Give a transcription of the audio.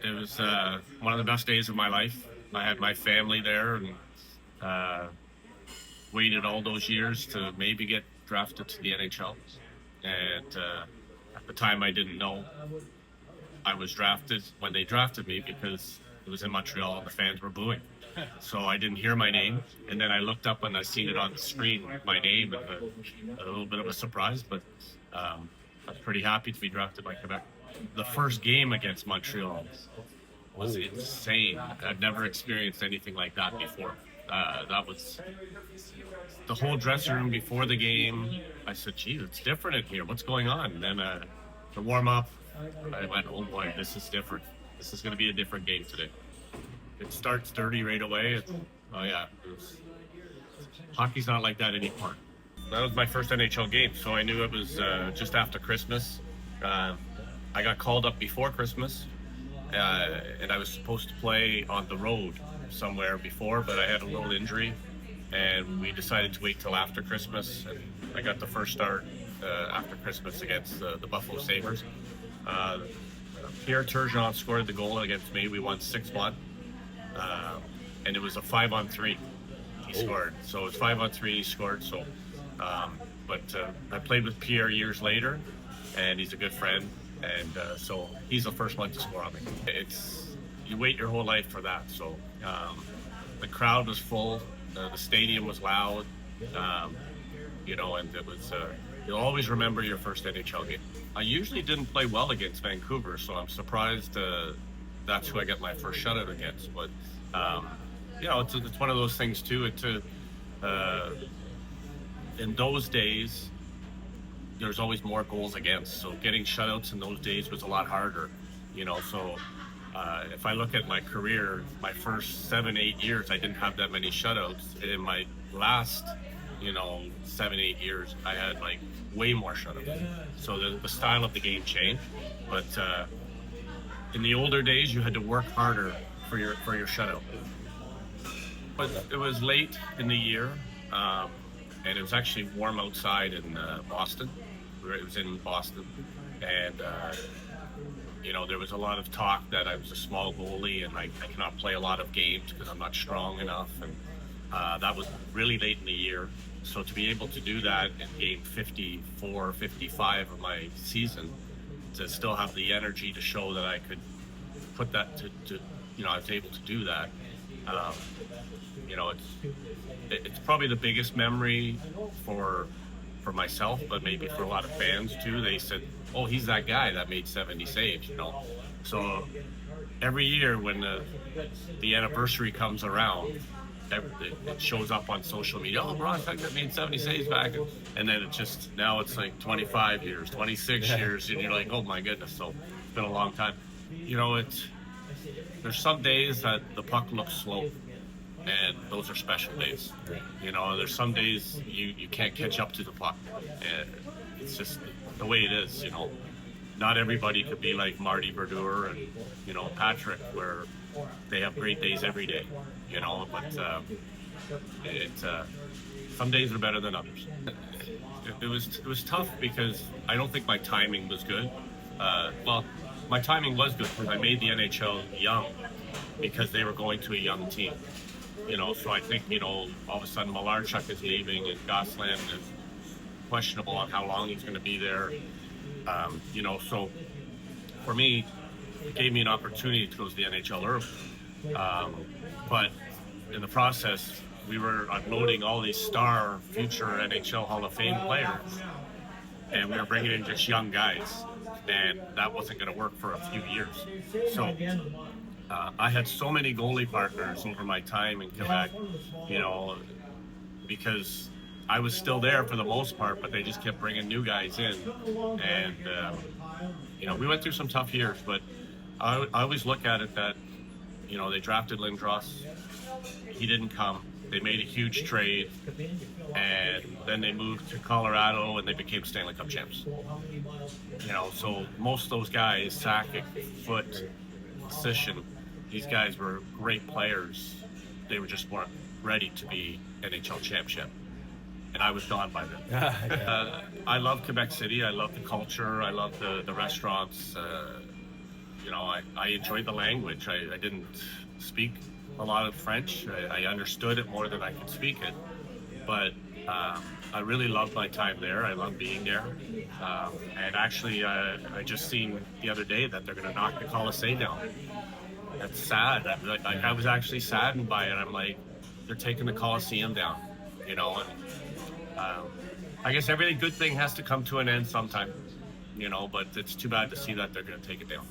It was one of the best days of my life. I had my family there and uh, waited all those years to maybe get drafted to the NHL. And at the time, I didn't know I was drafted when they drafted me because it was in Montreal and the fans were booing. So I didn't hear my name. And then I looked up and I seen it on the screen, my name, and a little bit of a surprise, but I was pretty happy to be drafted by Quebec. The first game against Montreal was insane. I've never experienced anything like that before. That was the whole dressing room before the game. I said, geez, it's different in here. What's going on? And then the warm up, I went, oh boy, this is different. This is going to be a different game today. It starts dirty right away. Oh yeah, hockey's not like that anymore. That was my first NHL game, so I knew it was just after Christmas. I got called up before Christmas, and I was supposed to play on the road somewhere before, but I had a little injury, and we decided to wait till after Christmas. And I got the first start after Christmas against the Buffalo Sabres. Pierre Turgeon scored the goal against me. We won 6-1, and it was a 5-on-3. He scored, so it was 5-on-3. He scored. So, but I played with Pierre years later, and he's a good friend. And so he's the first one to score on me. You wait your whole life for that. So the crowd was full, the stadium was loud, and it was. You'll always remember your first NHL game. I usually didn't play well against Vancouver, so I'm surprised that's who I got my first shutout against. But it's one of those things too. In those days, there's always more goals against, so getting shutouts in those days was a lot harder, so if I look at my career, my first 7-8 years I didn't have that many shutouts. In my last 7-8 years I had like way more shutouts, so the style of the game changed. But in the older days you had to work harder for your shutout. But it was late in the year, and it was actually warm outside in Boston. It was in Boston, and there was a lot of talk that I was a small goalie and I cannot play a lot of games because I'm not strong enough, and that was really late in the year. So to be able to do that in game 54, 55 of my season, to still have the energy to show that I could put that to I was able to do that. It's probably the biggest memory for myself, but maybe for a lot of fans too. They said, oh, he's that guy that made 70 saves, So every year when the anniversary comes around, it shows up on social media. Oh, Ron Tugnutt made 70 saves back. And then now it's like 25 years, 26 years, and you're like, oh my goodness. So it's been a long time. There's some days that the puck looks slow, and those are special days. There's some days you can't catch up to the puck, and it's just the way it is. Not everybody could be like Marty Brodeur and Patrick, where they have great days every day. But some days are better than others. It was tough because I don't think my timing was good. My timing was good because I made the NHL young because they were going to a young team. So I think, all of a sudden Malarchuk is leaving and Gosselin is questionable on how long he's going to be there. So for me, it gave me an opportunity to go to the NHL early. But in the process, we were unloading all these star future NHL Hall of Fame players, and we were bringing in just young guys, and that wasn't going to work for a few years. So I had so many goalie partners over my time in Quebec, because I was still there for the most part, but they just kept bringing new guys in. And, we went through some tough years, but I always look at it that, they drafted Lindros. He didn't come. They made a huge trade, and then they moved to Colorado, and they became Stanley Cup champs. So most of those guys, Sakic, Foote, Sishin, these guys were great players. They were just weren't ready to be NHL championship, and I was gone by then. I love Quebec City. I love the culture. I love the restaurants. I enjoyed the language. I didn't speak a lot of French. I understood it more than I could speak it, but I really loved my time there. I love being there. And actually, I just seen the other day that they're going to knock the Colisée down. That's sad. I was actually saddened by it. I'm like, they're taking the Coliseum down, and I guess every good thing has to come to an end sometime, but it's too bad to see that they're going to take it down.